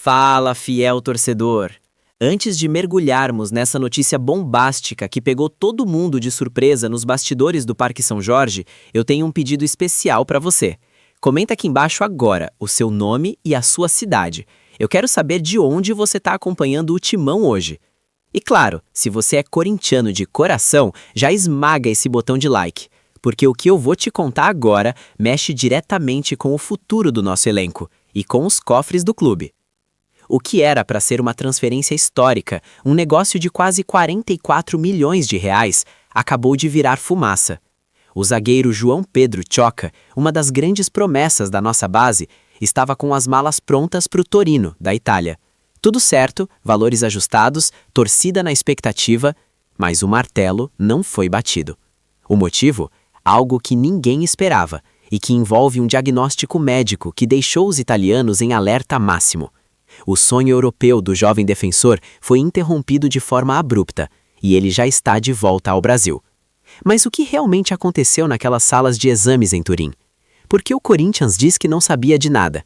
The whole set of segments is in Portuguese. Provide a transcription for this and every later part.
Fala, fiel torcedor! Antes de mergulharmos nessa notícia bombástica que pegou todo mundo de surpresa nos bastidores do Parque São Jorge, eu tenho um pedido especial para você. Comenta aqui embaixo agora o seu nome e a sua cidade. Eu quero saber de onde você está acompanhando o Timão hoje. E claro, se você é corintiano de coração, já esmaga esse botão de like, porque o que eu vou te contar agora mexe diretamente com o futuro do nosso elenco e com os cofres do clube. O que era para ser uma transferência histórica, um negócio de quase 44 milhões de reais, acabou de virar fumaça. O zagueiro João Pedro Choca, uma das grandes promessas da nossa base, estava com as malas prontas para o Torino, da Itália. Tudo certo, valores ajustados, torcida na expectativa, mas o martelo não foi batido. O motivo? Algo que ninguém esperava e que envolve um diagnóstico médico que deixou os italianos em alerta máximo. O sonho europeu do jovem defensor foi interrompido de forma abrupta e ele já está de volta ao Brasil. Mas o que realmente aconteceu naquelas salas de exames em Turim? Por que o Corinthians diz que não sabia de nada?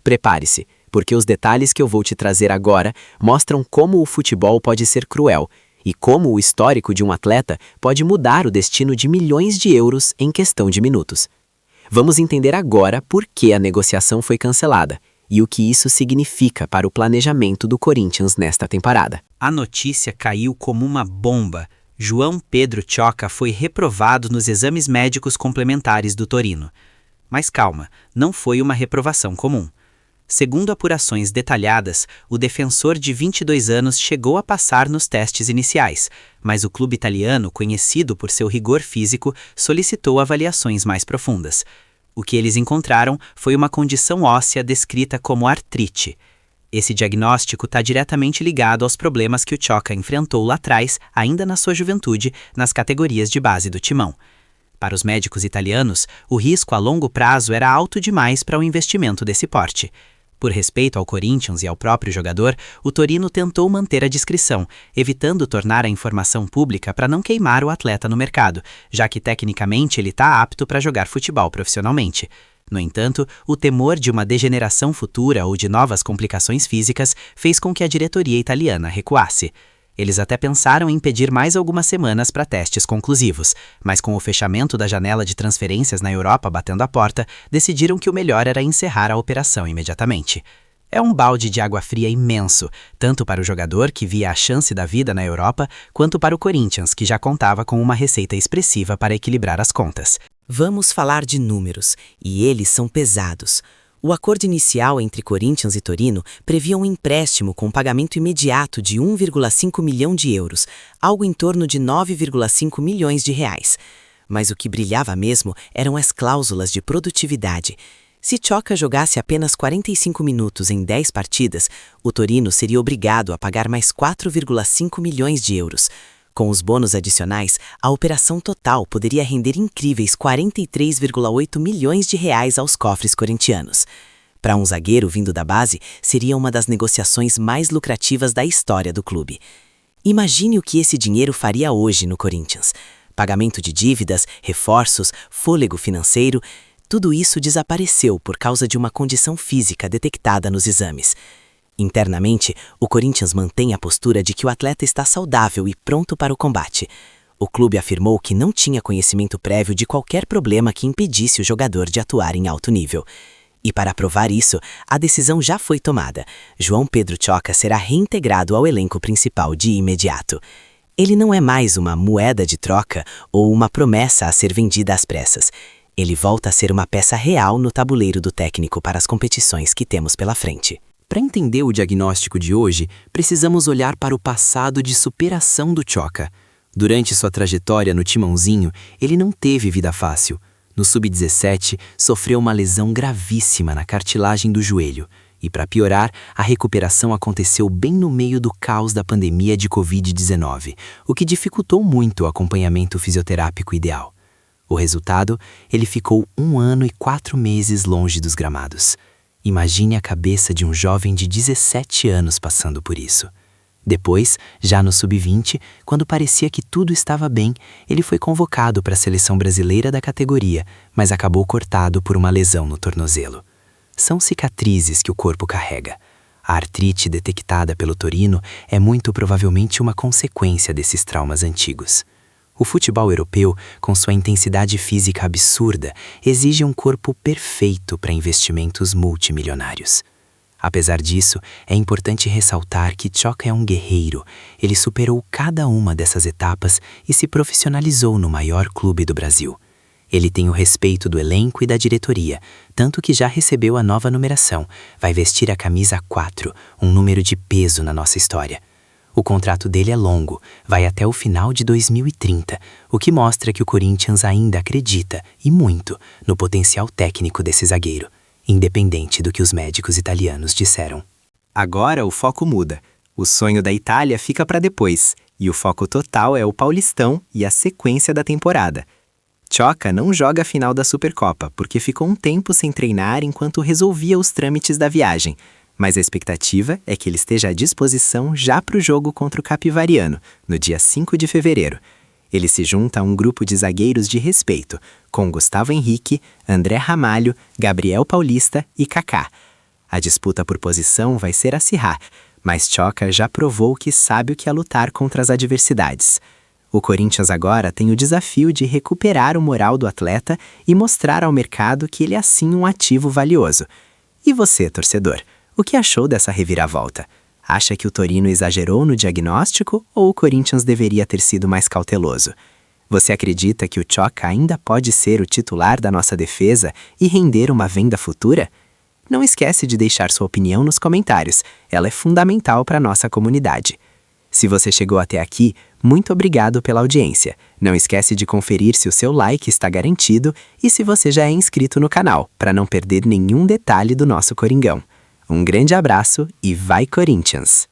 Prepare-se, porque os detalhes que eu vou te trazer agora mostram como o futebol pode ser cruel e como o histórico de um atleta pode mudar o destino de milhões de euros em questão de minutos. Vamos entender agora por que a negociação foi cancelada e o que isso significa para o planejamento do Corinthians nesta temporada. A notícia caiu como uma bomba. João Pedro Choca foi reprovado nos exames médicos complementares do Torino. Mas calma, não foi uma reprovação comum. Segundo apurações detalhadas, o defensor de 22 anos chegou a passar nos testes iniciais, mas o clube italiano, conhecido por seu rigor físico, solicitou avaliações mais profundas. O que eles encontraram foi uma condição óssea descrita como artrite. Esse diagnóstico está diretamente ligado aos problemas que o Choca enfrentou lá atrás, ainda na sua juventude, nas categorias de base do Timão. Para os médicos italianos, o risco a longo prazo era alto demais para um investimento desse porte. Por respeito ao Corinthians e ao próprio jogador, o Torino tentou manter a discrição, evitando tornar a informação pública para não queimar o atleta no mercado, já que tecnicamente ele está apto para jogar futebol profissionalmente. No entanto, o temor de uma degeneração futura ou de novas complicações físicas fez com que a diretoria italiana recuasse. Eles até pensaram em pedir mais algumas semanas para testes conclusivos, mas com o fechamento da janela de transferências na Europa batendo a porta, decidiram que o melhor era encerrar a operação imediatamente. É um balde de água fria imenso, tanto para o jogador, que via a chance da vida na Europa, quanto para o Corinthians, que já contava com uma receita expressiva para equilibrar as contas. Vamos falar de números, e eles são pesados. O acordo inicial entre Corinthians e Torino previa um empréstimo com pagamento imediato de 1,5 milhão de euros, algo em torno de 9,5 milhões de reais. Mas o que brilhava mesmo eram as cláusulas de produtividade. Se Choca jogasse apenas 45 minutos em 10 partidas, o Torino seria obrigado a pagar mais 4,5 milhões de euros. Com os bônus adicionais, a operação total poderia render incríveis 43,8 milhões de reais aos cofres corintianos. Para um zagueiro vindo da base, seria uma das negociações mais lucrativas da história do clube. Imagine o que esse dinheiro faria hoje no Corinthians. Pagamento de dívidas, reforços, fôlego financeiro, tudo isso desapareceu por causa de uma condição física detectada nos exames. Internamente, o Corinthians mantém a postura de que o atleta está saudável e pronto para o combate. O clube afirmou que não tinha conhecimento prévio de qualquer problema que impedisse o jogador de atuar em alto nível. E para provar isso, a decisão já foi tomada. João Pedro Choca será reintegrado ao elenco principal de imediato. Ele não é mais uma moeda de troca ou uma promessa a ser vendida às pressas. Ele volta a ser uma peça real no tabuleiro do técnico para as competições que temos pela frente. Para entender o diagnóstico de hoje, precisamos olhar para o passado de superação do Choca. Durante sua trajetória no Timãozinho, ele não teve vida fácil. No Sub-17, sofreu uma lesão gravíssima na cartilagem do joelho. E para piorar, a recuperação aconteceu bem no meio do caos da pandemia de Covid-19, o que dificultou muito o acompanhamento fisioterápico ideal. O resultado, ele ficou 1 ano e 4 meses longe dos gramados. Imagine a cabeça de um jovem de 17 anos passando por isso. Depois, já no Sub-20, quando parecia que tudo estava bem, ele foi convocado para a seleção brasileira da categoria, mas acabou cortado por uma lesão no tornozelo. São cicatrizes que o corpo carrega. A artrite detectada pelo Torino é muito provavelmente uma consequência desses traumas antigos. O futebol europeu, com sua intensidade física absurda, exige um corpo perfeito para investimentos multimilionários. Apesar disso, é importante ressaltar que Ciocca é um guerreiro. Ele superou cada uma dessas etapas e se profissionalizou no maior clube do Brasil. Ele tem o respeito do elenco e da diretoria, tanto que já recebeu a nova numeração. Vai vestir a camisa 4, um número de peso na nossa história. O contrato dele é longo, vai até o final de 2030, o que mostra que o Corinthians ainda acredita, e muito, no potencial técnico desse zagueiro, independente do que os médicos italianos disseram. Agora o foco muda. O sonho da Itália fica para depois, e o foco total é o Paulistão e a sequência da temporada. Ciocca não joga a final da Supercopa, porque ficou um tempo sem treinar enquanto resolvia os trâmites da viagem, mas a expectativa é que ele esteja à disposição já para o jogo contra o Capivariano, no dia 5 de fevereiro. Ele se junta a um grupo de zagueiros de respeito, com Gustavo Henrique, André Ramalho, Gabriel Paulista e Kaká. A disputa por posição vai ser acirrada, mas Ciocca já provou que sabe o que é lutar contra as adversidades. O Corinthians agora tem o desafio de recuperar o moral do atleta e mostrar ao mercado que ele é sim um ativo valioso. E você, torcedor, o que achou dessa reviravolta? Acha que o Torino exagerou no diagnóstico ou o Corinthians deveria ter sido mais cauteloso? Você acredita que o Ciocca ainda pode ser o titular da nossa defesa e render uma venda futura? Não esquece de deixar sua opinião nos comentários, ela é fundamental para a nossa comunidade. Se você chegou até aqui, muito obrigado pela audiência. Não esquece de conferir se o seu like está garantido e se você já é inscrito no canal, para não perder nenhum detalhe do nosso Coringão. Um grande abraço e vai Corinthians!